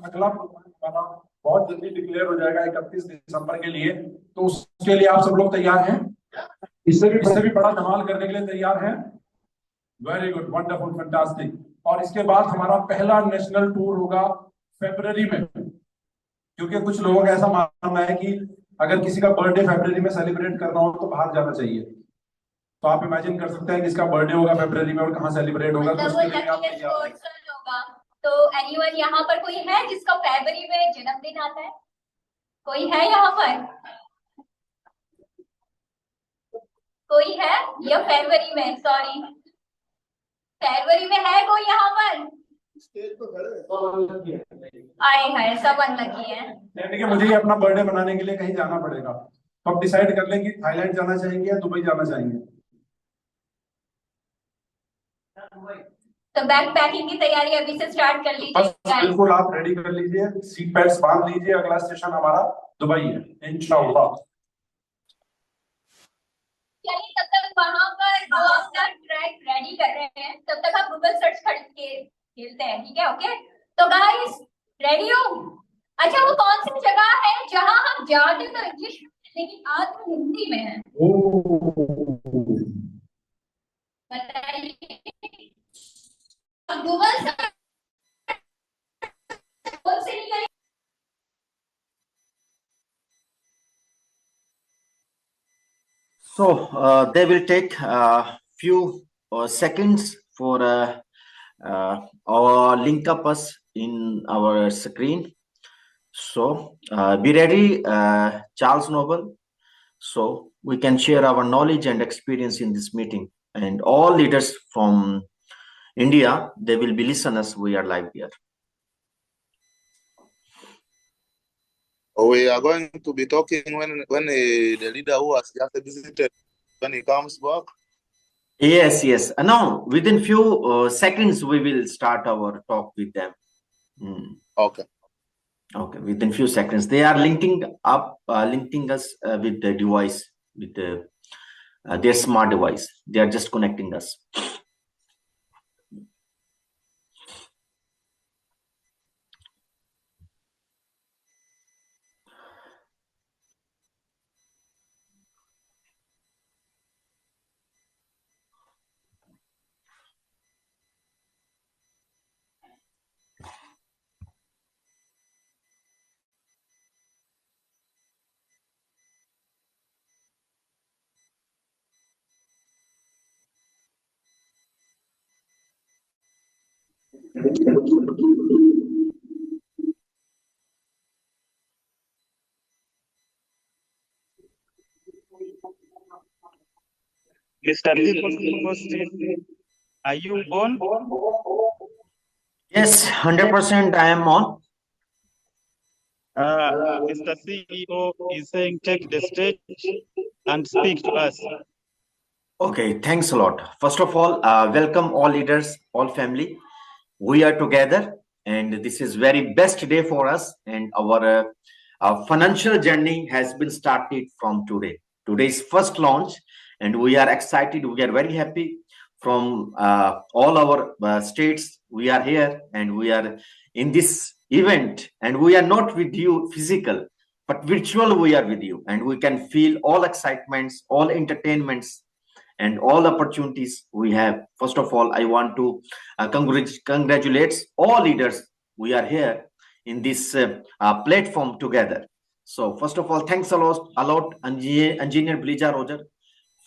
अगला प्रोग्राम हमारा बहुत जल्दी डिक्लेयर हो जाएगा 31 दिसंबर के लिए। तो उसके लिए आप सब लोग तैयार हैं? इससे भी बड़ा धमाल करने के लिए तैयार हैं? Very good, wonderful, fantastic. और इसके बाद हमारा पहला नेशनल टूर होगा फरवरी में, क्योंकि कुछ लोगों का ऐसा मानना है कि अगर किसी का बर्थडे फरवरी में सेलिब्रेट करना हो तो बाहर जाना चाहिए। तो आप इमेजिन कर सकते हैं किसका बर्थडे होगा फरवरी में और कहाँ सेलिब्रेट होगा। तो उसके लिए आप तैयार होगा। तो एनीवन यहाँ पर कोई है जिसका फरवरी में जन्मदिन आता है? कोई है यहाँ पर? कोई है या फरवरी में? सॉरी, फरवरी में है कोई यहाँ पर? आए हाय, सब अनलकी है। यानी कि मुझे ही अपना बर्थडे मनाने के लिए कहीं जाना पड़ेगा। तो अब डिसाइड कर लें कि थाईलैंड जाना चाहेंगे या दुबई जाना चाहेंगे। तो बैग पैकिंग की तैयारी अभी से स्टार्ट कर लीजिए। बिल्कुल, आप रेडी कर लीजिए, सीट बेल्ट बांध लीजिए। अगला स्टेशन हमारा दुबई है इंशाअल्लाह। चलिए, तब तक वहां पर जो अपना ट्रैक रेडी कर रहे हैं तब तक आप गूगल सर्च करके खेलते हैं, ठीक है? ओके, तो गाइस रेडी हो? अच्छा, वो कौन सी जगह है जहां हम जाते तो इंग्लिश लेकिन आज तो हिंदी में है? बताइए। गूगल सर्च कौन से निकले? So they will take a few seconds for our link up us in our screen. So be ready, Charles Noble. So we can share our knowledge and experience in this meeting, and all leaders from India, they will be listeners. We are live here. We are going to be talking when the leader who has just visited, when he comes back. Yes, yes. Now, within few seconds, we will start our talk with them. Okay. Okay. Within few seconds, they are linking us with the device, with their smart device. They are just connecting us. Mr. Lee, are you on? Yes, 100% I am on. Mr. CEO is saying take the stage and speak to us. Okay, thanks a lot. First of all, welcome all leaders, all family. We are together, and this is very best day for us, and our financial journey has been started from today. Today's first launch, and we are excited. We are very happy from all our states. We are here, and we are in this event, and we are not with you physical, but virtual. We are with you, and we can feel all excitements, all entertainments, and all opportunities we have. First of all, I want to congratulate all leaders. We are here in this platform together. So first of all, thanks a lot Engineer Blija Roger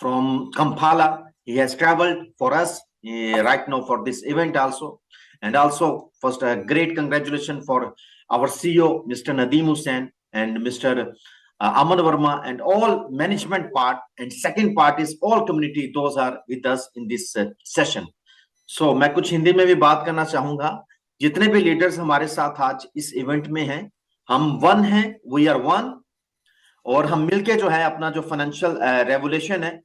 from Kampala. He has traveled for us right now for this event also. And also, first, a great congratulations for our CEO, Mr. Nadeem Hussain, and Mr. Aman Verma, and all management part. And second part is all community, those are with us in this session. So मैं कुछ हिंदी में भी बात करना चाहूंगा। जितने भी leaders हमारे साथ आज इस इवेंट में हैं, हम वन हैं, वी आर वन, और हम मिलके जो है अपना जो फाइनेंशियल रेवोल्यूशन है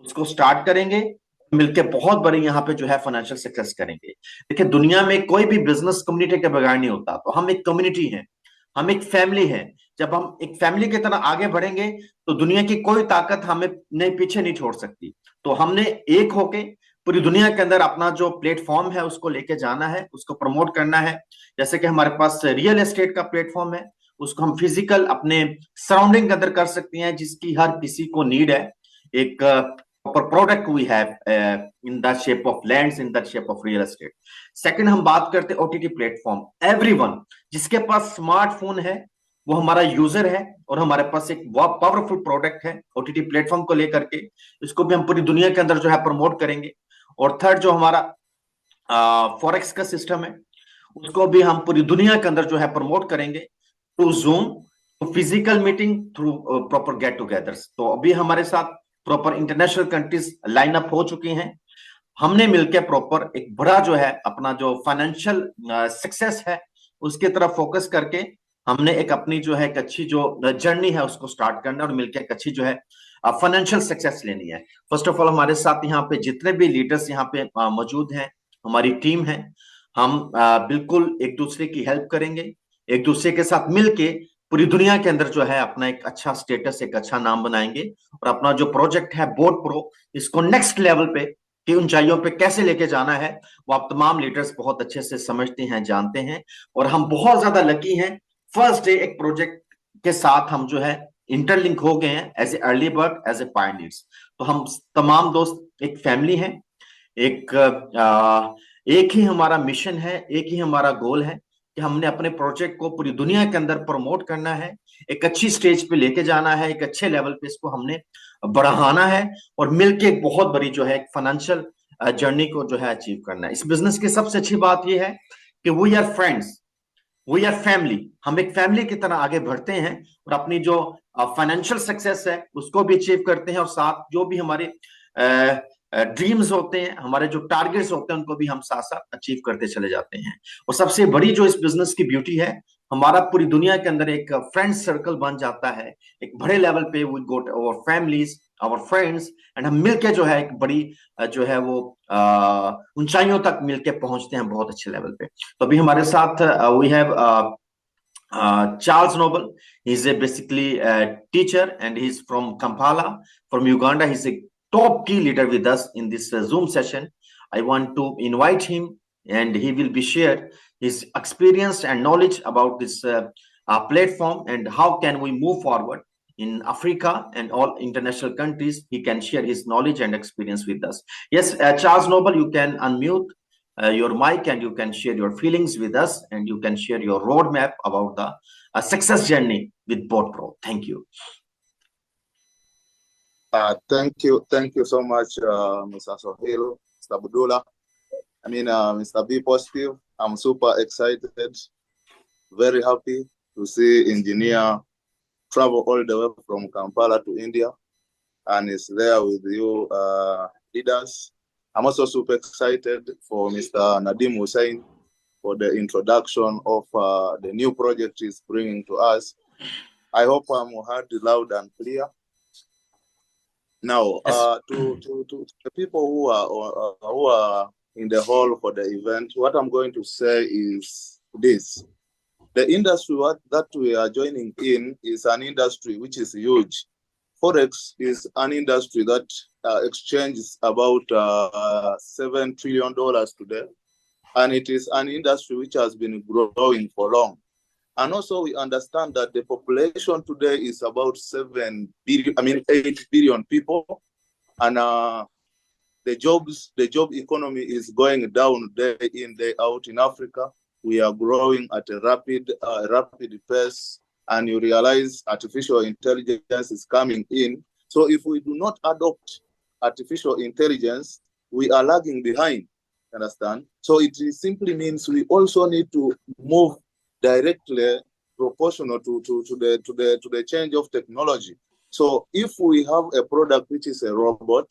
उसको स्टार्ट करेंगे। मिलके बहुत बड़ी यहाँ पे जो है फाइनेंशियल सक्सेस करेंगे। देखिए, दुनिया में कोई भी बिजनेस कम्युनिटी के बगैर नहीं होता। तो हम एक कम्युनिटी हैं, हम एक फैमिली है। जब हम एक फैमिली की तरह आगे बढ़ेंगे तो दुनिया की कोई ताकत हमें नहीं पीछे नहीं छोड़ सकती। तो हमने एक होके पूरी दुनिया के अंदर अपना जो प्लेटफॉर्म है उसको लेके जाना है, उसको प्रमोट करना है। जैसे कि हमारे पास रियल एस्टेट का प्लेटफॉर्म है, उसको हम फिजिकल अपने सराउंडिंग के अंदर कर सकते हैं, जिसकी हर किसी को नीड है। एक proper product we have in the shape of lands, in the shape of real estate. Second, हम बात करते हैं ओटीटी प्लेटफॉर्म। एवरीवन जिसके पास स्मार्टफोन है वो हमारा यूजर है, और हमारे पास एक बहुत पावरफुल प्रोडक्ट है ओटीटी प्लेटफॉर्म को लेकर के। इसको भी हम पूरी दुनिया के अंदर जो है प्रमोट करेंगे। और थर्ड, जो हमारा फॉरेक्स का सिस्टम है, उसको भी हम पूरी दुनिया के अंदर जो है प्रमोट करेंगे through zoom, through physical meeting, through proper get togethers. तो अभी हमारे साथ proper international countries line up हो चुकी हैं। हमने मिलकर प्रॉपर एक बड़ा जो है अपना जो फाइनेंशियल सक्सेस है उसके तरफ फोकस करके हमने एक अपनी जो है एक अच्छी जो जर्नी है उसको स्टार्ट करना, और मिलकर एक अच्छी जो है फाइनेंशियल सक्सेस लेनी है। फर्स्ट ऑफ ऑल, हमारे साथ यहाँ पे जितने भी लीडर्स यहाँ पे मौजूद हैं, हमारी टीम है, हम बिल्कुल एक दूसरे की हेल्प करेंगे, एक दूसरे के साथ मिलके पूरी दुनिया के अंदर जो है अपना एक अच्छा स्टेटस, एक अच्छा नाम बनाएंगे, और अपना जो प्रोजेक्ट है बोट प्रो, इसको नेक्स्ट लेवल पे की ऊंचाइयों पे कैसे लेके जाना है वो आप तमाम लीडर्स बहुत अच्छे से समझते हैं, जानते हैं। और हम बहुत ज्यादा लकी हैं, फर्स्ट डे एक प्रोजेक्ट के साथ हम जो है इंटरलिंक हो गए हैं as a early bird, as a pioneers. तो हम तमाम दोस्त एक फैमिली हैं, एक ही हमारा मिशन है, एक ही हमारा गोल है कि हमने अपने प्रोजेक्ट को पूरी दुनिया के अंदर प्रमोट करना है, एक अच्छी स्टेज पे लेके जाना है, एक अच्छे लेवल पे इसको हमने बढ़ाना है, और मिलके एक बहुत बड़ी जो है फाइनेंशियल जर्नी को जो है अचीव करना है। इस बिजनेस की सबसे अच्छी बात यह है कि we are friends, we are family. हम एक फैमिली की तरह आगे बढ़ते हैं और अपनी जो फाइनेंशियल सक्सेस है उसको भी अचीव करते हैं, और साथ जो भी हमारे ड्रीम्स होते हैं, हमारे जो टारगेट्स होते हैं, उनको भी हम साथ साथ अचीव करते चले जाते हैं। और सबसे बड़ी जो इस बिजनेस की ब्यूटी है, हमारा पूरी दुनिया के अंदर एक फ्रेंड सर्कल बन जाता है, एक बड़े लेवल पे we go our families, our friends, and हम मिलके जो है एक बड़ी जो है वो ऊंचाइयों तक मिलके पहुंचते हैं बहुत अच्छे लेवल पे। तो अभी हमारे साथ we have Charles Noble. He's basically a teacher and he's from Kampala, from Uganda. He's a top key leader with us in this Zoom session. I want to invite him and he will be share his experience and knowledge about this platform and how can we move forward in Africa and all international countries. He can share his knowledge and experience with us. Yes, Charles Noble, you can unmute your mic and you can share your feelings with us and you can share your roadmap about the success journey with Boat Pro. Thank you. Thank you so much, Mr. Sohail, Mr. Budula. I mean, Mr. Be Positive. I'm super excited, very happy to see engineer travel all the way from Kampala to India, and is there with you leaders. I'm also super excited for Mr. Nadim Hussein for the introduction of the new project he's bringing to us. I hope I'm heard loud and clear. Now, to the people who are in the hall for the event, what I'm going to say is this. The industry that we are joining in is an industry which is huge. Forex is an industry that exchanges about $7 trillion today, and it is an industry which has been growing for long. And also we understand that the population today is about 8 billion people, and the job economy is going down day in, day out in Africa. We are growing at a rapid pace, and you realize artificial intelligence is coming in. So if we do not adopt artificial intelligence, we are lagging behind, understand? So it simply means we also need to move directly proportional to the change of technology. So if we have a product which is a robot,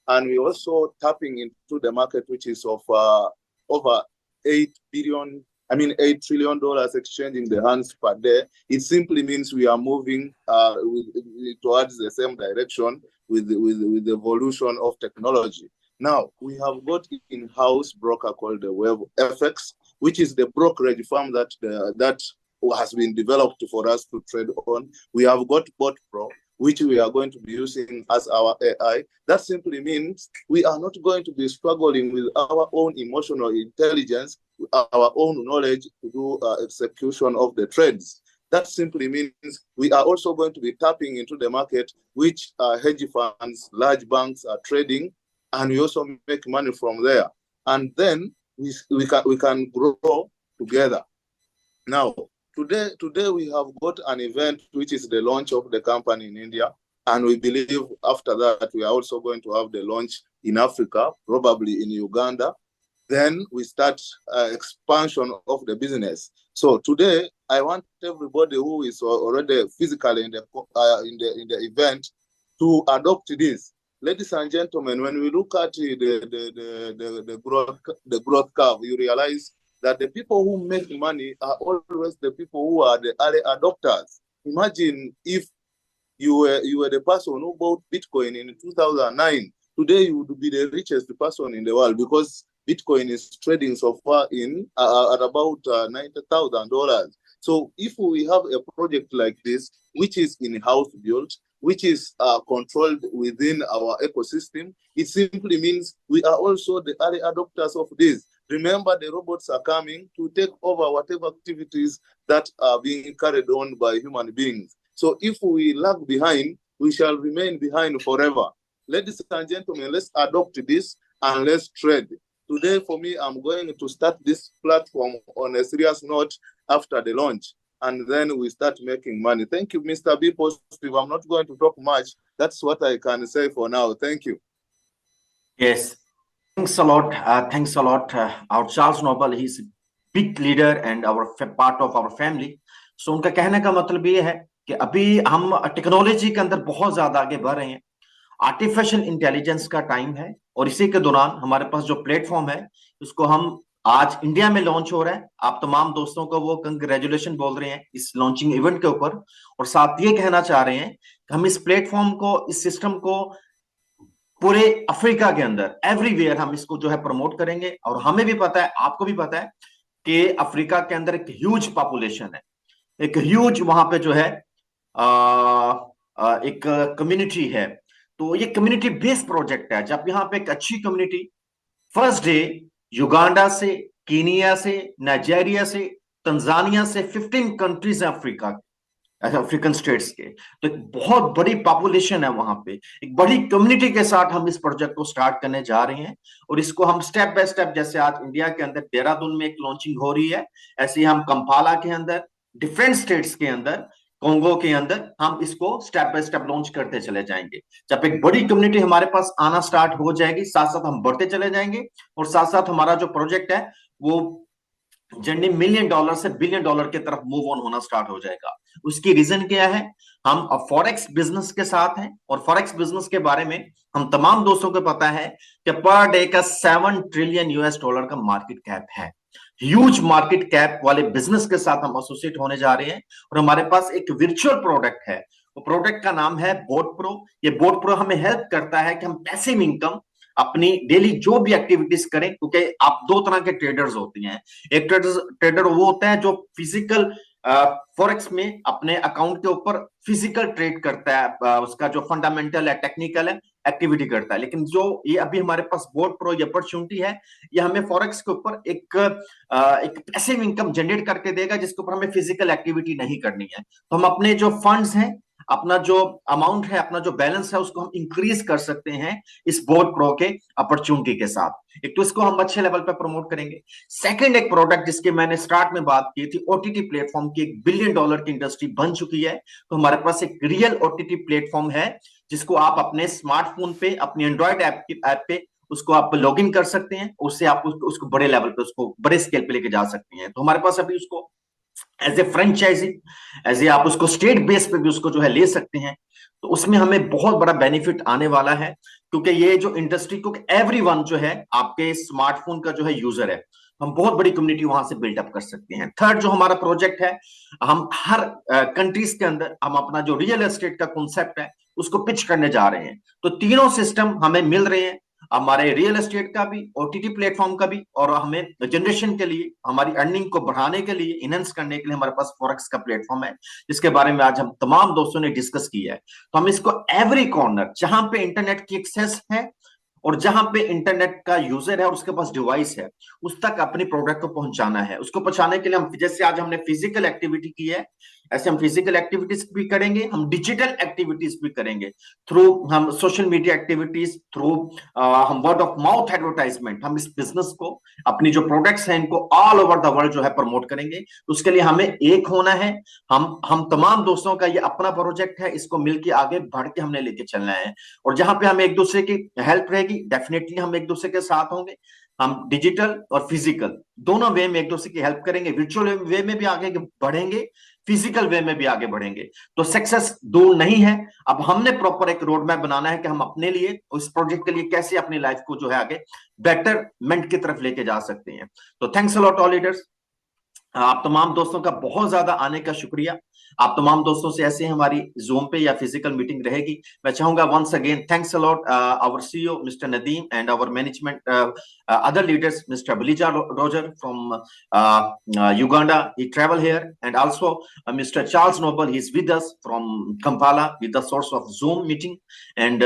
and we also tapping into the market which is of over $8 trillion exchanging the hands per day, it simply means we are moving towards the same direction with the evolution of technology. Now, we have got in-house broker called the WebFX, which is the brokerage firm that has been developed for us to trade on. We have got BotPro, which we are going to be using as our AI. That simply means we are not going to be struggling with our own emotional intelligence, our own knowledge to do execution of the trades. That simply means we are also going to be tapping into the market, which hedge funds, large banks are trading, and we also make money from there. And then we can grow together. Now, today we have got an event which is the launch of the company in India, and we believe after that we are also going to have the launch in Africa, probably in Uganda. Then we start expansion of the business. So today, I want everybody who is already physically in the event to adopt this. Ladies and gentlemen, when we look at the growth curve, you realize that the people who make money are always the people who are the early adopters. Imagine if you were the person who bought Bitcoin in 2009. Today, you would be the richest person in the world because Bitcoin is trading so far at about $90,000. So if we have a project like this, which is in-house built, which is controlled within our ecosystem, it simply means we are also the early adopters of this. Remember, the robots are coming to take over whatever activities that are being carried on by human beings. So if we lag behind, we shall remain behind forever. Ladies and gentlemen, let's adopt this and let's trade. Today, for me, I'm going to start this platform on a serious note after the launch, and then we start making money. Thank you, Mr. Be Positive. I'm not going to talk much. That's what I can say for now. Thank you. Yes, thanks a lot. Thanks a lot. Our Charles Noble, he's a big leader and our part of our family. So उनका कहने का मतलब ये है कि अभी हम technology के अंदर बहुत ज्यादा आगे बढ़ रहे हैं. आर्टिफिशियल इंटेलिजेंस का टाइम है और इसी के दौरान हमारे पास जो प्लेटफॉर्म है उसको हम आज इंडिया में लॉन्च हो रहा है. आप तमाम दोस्तों को वो कंग्रेचुलेशन बोल रहे हैं इस लॉन्चिंग इवेंट के ऊपर, और साथ ये कहना चाह रहे हैं कि हम इस प्लेटफॉर्म को, इस सिस्टम को पूरे अफ्रीका के अंदर एवरीवेयर हम इसको जो है प्रमोट करेंगे. और हमें भी पता है, आपको भी पता है कि अफ्रीका के अंदर एक ह्यूज पॉपुलेशन है, एक ह्यूज वहां पे जो है एक कम्युनिटी है. तो ये कम्युनिटी बेस्ड प्रोजेक्ट है. जब यहाँ पे एक अच्छी कम्युनिटी फर्स्ट डे युगांडा से, कीनिया से, नाइजीरिया से, तंजानिया से 15 कंट्रीज है अफ्रीकन स्टेट्स के, तो एक बहुत बड़ी पॉपुलेशन है वहां पे. एक बड़ी कम्युनिटी के साथ हम इस प्रोजेक्ट को स्टार्ट करने जा रहे हैं और इसको हम स्टेप बाय स्टेप, जैसे आज इंडिया के अंदर देहरादून में एक लॉन्चिंग हो रही है, ऐसे ही हम कंपाला के अंदर, डिफरेंट स्टेट्स के अंदर, कोंगो के अंदर हम इसको स्टेप बाय स्टेप लॉन्च करते चले जाएंगे. जब एक बड़ी कम्युनिटी हमारे पास आना स्टार्ट हो जाएगी, साथ साथ हम बढ़ते चले जाएंगे और साथ साथ हमारा जो प्रोजेक्ट है वो जर्नी $1 मिलियन से $1 बिलियन की तरफ मूव ऑन होना स्टार्ट हो जाएगा. उसकी रीजन क्या है? हम फॉरेक्स बिजनेस के साथ हैं और फॉरेक्स बिजनेस के बारे में हम तमाम दोस्तों को पता है कि पर डे का $7 ट्रिलियन का मार्केट कैप है. ह्यूज मार्केट कैप वाले बिजनेस के साथ हम एसोसिएट होने जा रहे हैं और हमारे पास एक वर्चुअल प्रोडक्ट है. वो प्रोडक्ट का नाम है बोट प्रो. ये बोट प्रो हमें हेल्प करता है कि हम पैसिव इनकम अपनी डेली जो भी एक्टिविटीज करें, क्योंकि आप दो तरह के ट्रेडर्स होते हैं. एक ट्रेडर वो होता है जो फिजिकल फॉरेक्स में अपने अकाउंट के ऊपर फिजिकल ट्रेड करता है, उसका जो फंडामेंटल है, टेक्निकल है, एक्टिविटी करता है. लेकिन जो ये अभी हमारे पास बोट प्रो ये अपॉर्चुनिटी है, ये हमें फॉरेक्स के ऊपर एक पैसिव इनकम जनरेट करके देगा जिसके ऊपर हमें फिजिकल एक्टिविटी नहीं करनी है. तो हम अपने जो फंड्स हैं, अपना जो अमाउंट है, अपना जो बैलेंस है, उसको हम इंक्रीज कर सकते हैं इस बोट प्रो के अपॉर्चुनिटी के साथ. एक तो इसको हम अच्छे लेवल पे प्रमोट करेंगे. सेकंड, एक प्रोडक्ट जिसके मैंने स्टार्ट में बात की थी, ओटीटी प्लेटफॉर्म की $1 बिलियन की इंडस्ट्री बन चुकी है. तो हमारे पास एक रियल ओटीटी प्लेटफॉर्म है जिसको आप अपने स्मार्टफोन पे, अपनी एंड्रॉइड ऐप पे उसको आप लॉग इन कर सकते हैं. उससे आप उसको बड़े लेवल पे, उसको बड़े स्केल पे लेके जा सकते हैं. तो हमारे पास अभी उसको as a franchise, as a आप उसको स्टेट बेस पे भी उसको जो है ले सकते हैं. तो उसमें हमें बहुत बड़ा बेनिफिट आने वाला है, क्योंकि ये जो इंडस्ट्री को एवरीवन जो है आपके स्मार्टफोन का जो है यूजर है, हम बहुत बड़ी कम्युनिटी वहां से बिल्डअप कर सकते हैं. थर्ड, जो हमारा प्रोजेक्ट है, हम हर कंट्रीज के अंदर हम अपना जो रियल एस्टेट का कॉन्सेप्ट है उसको पिच करने जा रहे हैं. तो तीनों सिस्टम हमें मिल रहे हैं. हमारे रियल एस्टेट का भी, ओटीटी प्लेटफॉर्म का भी, और हमें जनरेशन के लिए, हमारी अर्निंग को बढ़ाने के लिए, इनहेंस करने के लिए हमारे पास फॉरेक्स का प्लेटफॉर्म है, जिसके बारे में आज हम तमाम दोस्तों ने डिस्कस किया है। तो हम इसको एवरी कॉर्नर जहां पे इंटरनेट की एक्सेस है और जहां पे इंटरनेट का यूजर है और उसके पास डिवाइस है, उस तक अपनी प्रोडक्ट को पहुंचाना है। उसको पहुंचाने के लिए हम, जैसे आज हमने फिजिकल एक्टिविटी की है, ऐसे हम फिजिकल एक्टिविटीज भी करेंगे, हम डिजिटल एक्टिविटीज भी करेंगे, थ्रू हम सोशल मीडिया एक्टिविटीज, थ्रू हम वर्ड ऑफ माउथ एडवर्टाइजमेंट, हम इस बिजनेस को, अपनी जो प्रोडक्ट्स हैं इनको ऑल ओवर द वर्ल्ड जो है प्रमोट करेंगे। तो उसके लिए हमें एक होना है। हम तमाम दोस्तों का ये अपना प्रोजेक्ट है, इसको मिलकर आगे बढ़ के हमने लेके चलना है। और जहां पे हमें एक दूसरे की हेल्प रहेगी, डेफिनेटली हम एक दूसरे के साथ होंगे। हम डिजिटल और फिजिकल दोनों वे में एक दूसरे की हेल्प करेंगे, वर्चुअल वे में भी आगे बढ़ेंगे, फिजिकल वे में भी आगे बढ़ेंगे। तो सक्सेस दूर नहीं है। अब हमने प्रॉपर एक रोड मैप बनाना है कि हम अपने लिए, उस प्रोजेक्ट के लिए कैसे अपनी लाइफ को जो है आगे बेटरमेंट की तरफ लेके जा सकते हैं। तो thanks a lot all leaders. आप तमाम दोस्तों का बहुत ज्यादा आने का शुक्रिया। आप तमाम दोस्तों से ऐसे हमारी जूम पे या फिजिकल मीटिंग रहेगी। मैं चाहूंगा once again thanks a lot our CEO mister Nadeem and our management other leaders, Mr. Belija Roger from Uganda, he travel here, and also Mr. Charles Noble, he's with us from Kampala with the source of Zoom meeting. And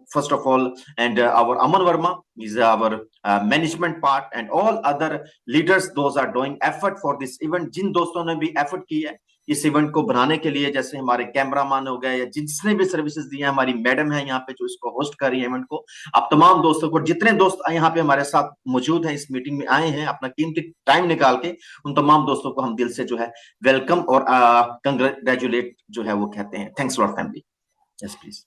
first of all, and our Aman Verma is our management part, and all other leaders, those are doing effort for this event. जिन दोस्तों ने भी effort की है इस event को बनाने के लिए, जैसे हमारे कैमरामैन हो गए या जिसने भी सर्विसेज दी है, हमारी मैडम है यहाँ पे जो इसको होस्ट कर रही है इवेंट को, आप तमाम दोस्तों को, जितने दोस्त यहाँ पे हमारे साथ मौजूद हैं, इस मीटिंग में आए हैं अपना कीमती टाइम निकाल के, उन तमाम दोस्तों को हम दिल से जो है वेलकम और कंग्रेचुलेट जो है वो कहते हैं। Thanks lot family. Yes please.